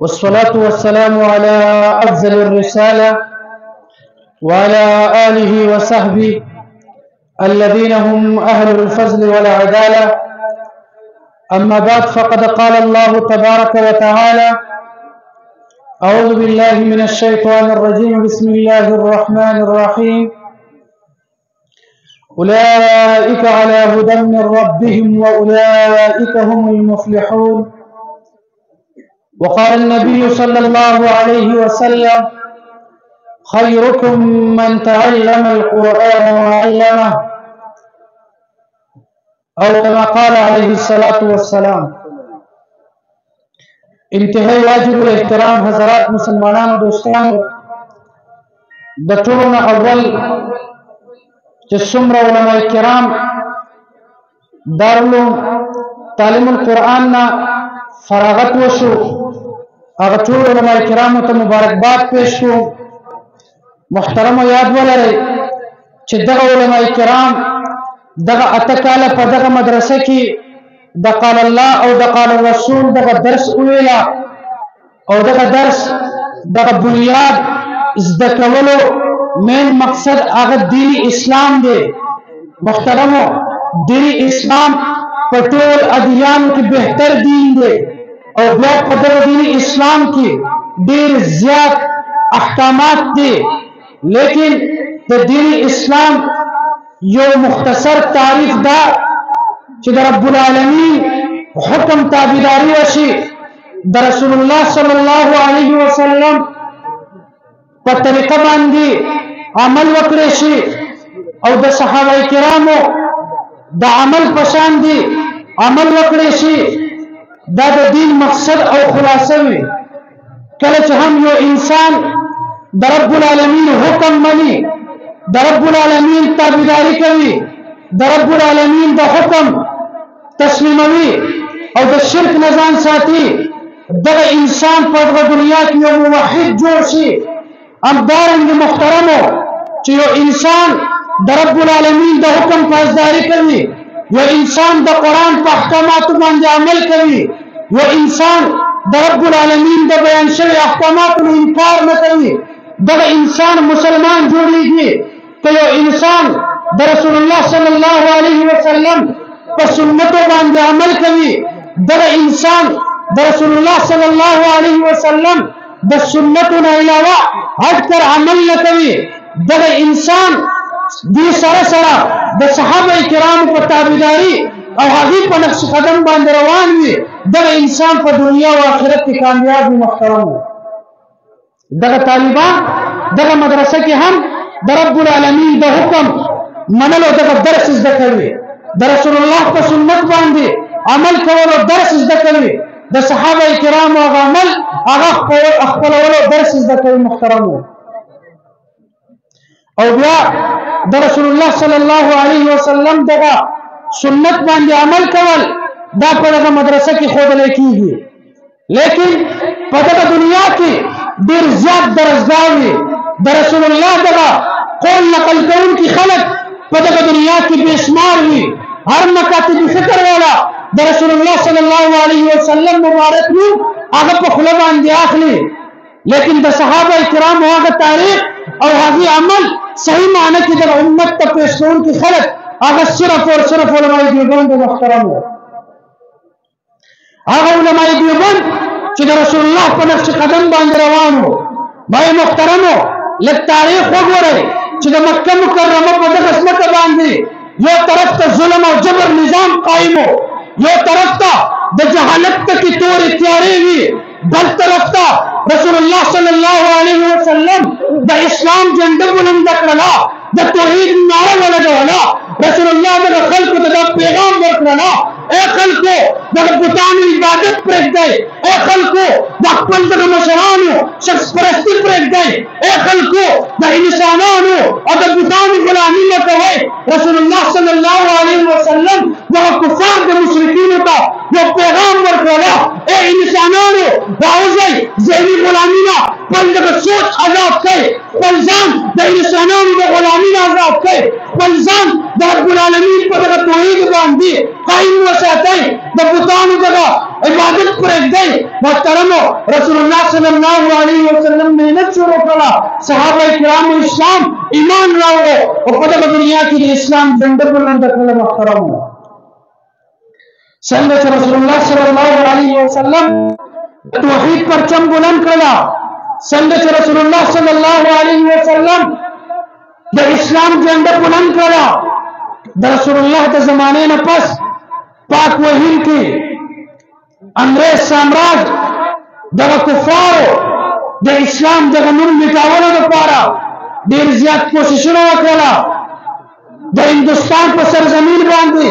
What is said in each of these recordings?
والصلاة والسلام على أفضل الرسالة وعلى آله وصحبه الذين هم أهل الفضل والعدالة. أما بعد، فقد قال الله تبارك وتعالى: أعوذ بالله من الشيطان الرجيم، بسم الله الرحمن الرحيم. أولئك على هدى من ربهم وأولئك هم المفلحون. وقال النبي صلى الله عليه وسلم: خيركم من تعلم القرآن وعلمه، أو كما قال عليه الصلاة والسلام. انتهائی واجب الاحترام حضرات مسلمانان دوستان، د ټولو اول چې څومره علماء کرام دارالعلوم تعلیم القرآن نه فراغت وشو، هغه ټول علماء کرامو ته مبارکباد پیش کوم. محترمو یاد ولرئ چې دغه علماء کرام دغه اته کاله په دغه مدرسه کې د قال الله او د قال الرسول دغه درس وویلا، او دغه درس دغه بنیاد زده کولو مین مقصد هغه دینی اسلام دی. محترمو، دینی اسلام په ټول ادیانو کې بهتر دین دی، او بیا په دغه دینی اسلام کې ډېر زیات احکامات دي. لیکن د دینی اسلام یو مختصر تعریف دا چې د رب العالمین حکم تابعداري وشي، د رسول الله صلی الله علیه وسلم په طریقه باندې عمل وکړي شي، او د صحابه کرامو د عمل په شان دي عمل وکړي شي. دا د دین مقصد او خلاصه وي. کله چې هم یو انسان د رب العالمین حکم مني، د رب العالمین تابعداري کوي، د رب العالمین د حکم تسلیموي او د شرک نه ځان ساتي، دغه انسان په دغه دنیا کې یو موحد جوړ شي. همدارنګه محترمو، چې یو انسان د رب العالمین د حکم پاسداري کوي، یو انسان د قرآن په احکاماتو باندې عمل کوي، یو انسان د رب العالمین د بیان شوی احکاماتو انکار نه کوي، دغه انسان مسلمان جوړیږي. که یو انسان د رسول الله صلی الله علیه وسلم په سنتو باندې عمل کوي، دغه انسان د رسول الله صلی الله علیه وسلم د سنتو نه علاوه هټ کر عمل نه کوي، دغه انسان دې سره سره د صحابه کرامو په تابعداري او هغې په نقش قدم باندې روان وي، دغه انسان په دنیا او آخرت کې کامیاب وي. محترم، دغه طالبان دغه مدرسه کې هم د رب العالمین د حکم منلو دغه درس زده کوي، د رسول الله په سنت باندې عمل کولو درس زده کوي، د صحابه کرامو هغه عمل هغه خپلولو درس زده کوي. محترمو، او بیا د رسول الله صلی الله علیه وسلم دغه سنت باندې عمل کول دا په دغه مدرسه کې ښودل کېږي. لیکن په دغه دنیا کې ډېر زیات درزګار وي، د رسول الله دغه قول نقل کوونکي خلک په دغه دنیا کې بې شمار وي. هر مکاتب فکر والا د رسول الله صلی الله علیه وسلم مبارک نوم هغه په خوله باندې اخلي، لیکن د صحابه کرامو هغه تاریخ او هغه عمل صحیح معنی کې د امت ته پیش کوونکي خلک هغه صرف اور صرف علماء دیوبند. محترمو، هغه علماء دیوبند چې د رسول الله په نقش قدم باندې روانو. بای محترمو، لږ تاریخ وګورئ چې د مکه مکرمه په دغه ځمکه باندې یو طرف ته ظلم او جبر نظام قائم و، یو طرف ته د جهالت تکې تورې تیارې وي، بل طرف ته رسول الله صلی الله علیه وسلم د اسلام جنډه بلند کړله، د توحید نعره ولګوله، رسول الله دغه خلکو ته دا پیغام ورکړله: اے خلکو دغه بتانو عبادت پرېږدئ، اے خلکو د خپل دغه مشرانو شخص پرستي پرېږدئ، اے خلکو د انسانانو او د بتانو غلامي مه کوئ. رسول الله صلی الله علیه وسلم دغه کفار د مشرکینو ته یو پیغام ورکړله: اے انسانانو راوځئ ذهنی غلامی نه بل د سوچ آزاد کړي خپل ځان د انسانانو د غلامۍ نه آزاد کړي خپل ځان د رب العالمین په دغه توحید باندې قائم وساتئ د بتانو دغه عبادت پرېږدئ محترمو رسول الله صلی الله علیه وسلم محنت شروع کړه صحابه کرامو اسلام ایمان راوړو او په دغه دنیا کې د اسلام ډنډه بلنده کړله محترمو څنګه چې رسول الله صلی الله علیه وسلم توحید پرچم بلند کړه څنګه چې رسول الله صلی الله علیه وسلم د اسلام جنډه بلند کړه د رسول الله د زمانه نه پس پاک وهین کې انګریز سامراج د کفارو د اسلام د نوم میټاولو لپاره ډیر زیات کوششونه وکړه د هندستان په سرزمین باندې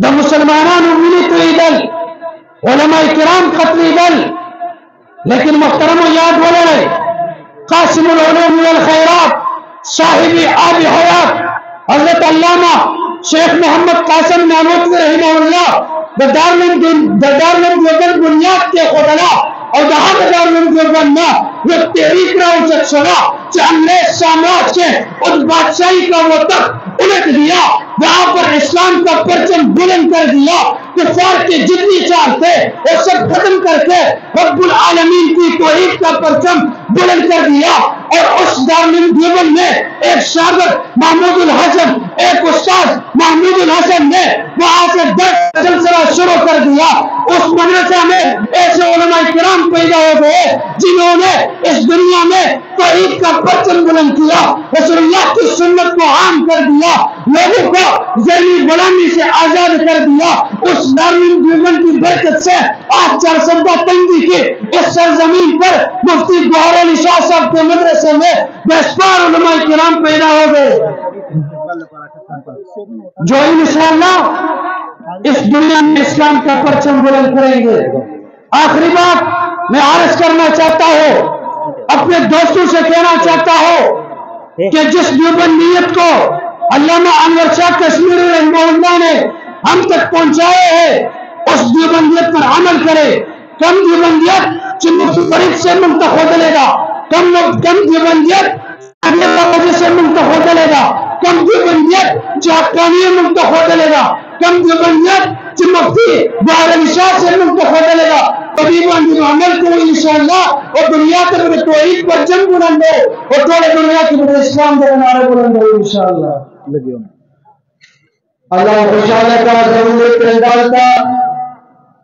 د مسلمانانو وینې تویدل علماء کرام قتلیدل لیکن محترمو یاد ولرئ قاسم العلوم والخیرات صاحب آب حیات حضرت علامہ شیخ محمد قاسم نانوتوی رحمه الله د دارالعلوم دیوبند بنیاد کېښودله او د هغه دارالعلوم دیوبند نه یک تحریک راوچت شوه چې انګریز سامراج سے اس بادشاہی کا وہ تخت الٹ دیا وہاں پر اسلام کا پرچم بلند کر دیا کفار کے جتنی چال تھے وہ سب ختم کر کے رب العالمین کی توحید کا پرچم بلند کر دیا اور اس دارالعلوم دیوبند میں ایک شاگرد محمود الحسن ایک استاد محمود الحسن نے وہاں سے 10 سلسلہ شروع کر دیا اس مدرسہ میں ایسے علماء کرام پیدا ہو گئے جنہوں نے اس دنیا میں توحید کا پرچم بلند کیا رسول اللہ کی سنت کو عام کر دیا لوگوں کو ذہنی غلامی سے آزاد کر دیا اس دارالعلوم دیوبند کی برکت سے آج 400 تنگی کی اس سرزمین پر مفتی گوہر علی شاہ صاحب کے مدرسے میں بیشمار علماء کرام پیدا ہو گئے جو انشاءاللہ اس دنیا میں اسلام کا پرچم بلند کریں گے آخری بات میں عرض کرنا چاہتا ہوں اپنے دوستوں سے کہنا چاہتا ہوں کہ جس دیوبندیت کو علامہ انور شاہ کشمیری رحمہ اللہ نے ہم تک پہنچائے ہیں اس دیوبندیت پر عمل کرے کم دیوبندیت چنوک فرید سے منتخب دلے گا کم دیوبندیت وجہ سے منتخب دلے گا کم دیوبندیت چاکانی منتخب دلے گا کم دیوبندیت مفتی گوہر علی شاہ سے منتخب دلے گا طبیبان جو عمل کو انشاءاللہ اور دنیا تک میں توحید پر جنگ بلند ہو اور تھوڑے دنیا کی بدر اسلام در نعرہ بلند ہو انشاءاللہ اللہ خوشحالہ کا ضرورت ڈالتا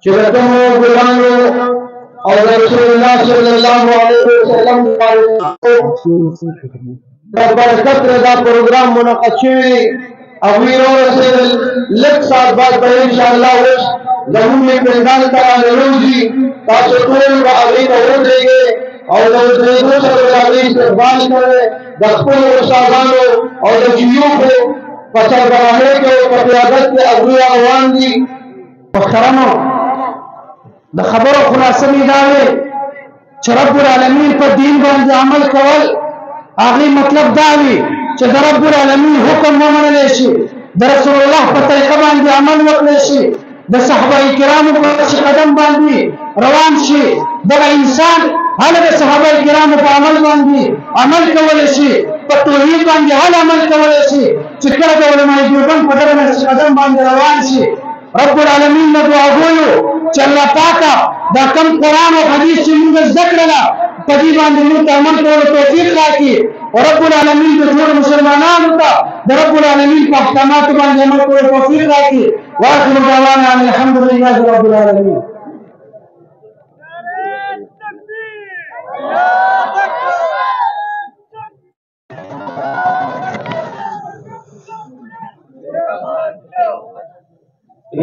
چرتم و غلامو اور رسول اللہ صلی اللہ علیہ وسلم برکت رضا پروگرام منعقد شوی امیر سے لک ساتھ بات پر انشاءاللہ اس زمین میں پندان ترانے روزی تاسو ټول به هغې ته ودرېږئ او د ودرېدو سره د هغې استقبال کوئ د خپلو استادانو او د شیوخو په سربراهۍ کې او په قیادت کې هغوی روان دي محترمو د خبرو خلاصه مې دا وې چې رب العالمین په دین باندې عمل کول هغې مطلب دا وي چې د رب العالمین حکم ومنلی شي د رسول الله په طریقه باندې عمل وکړی شي د صحابه کرامو په قدم باندې روان شي دغه انسان هله د صحابه کرامو په عمل باندې عمل کولی شي په توحید باندې هله عمل کولی شي چې کله د علماء دیوبند په دغه قدم باندې روان شي رب العالمین نه دعا کوو چې الله پاکه دا کم قرآن او حدیث چې موږ زده کړله په دې باندې موږ ته عمل کولو توفیق راکړي ورب العالمین د ټول مسلمانانو ته د رب العالمین په احکاماتو باندې عمل کولو توفیق راکړي واخر دعوانا ان الحمد لله رب العالمین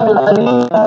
العليم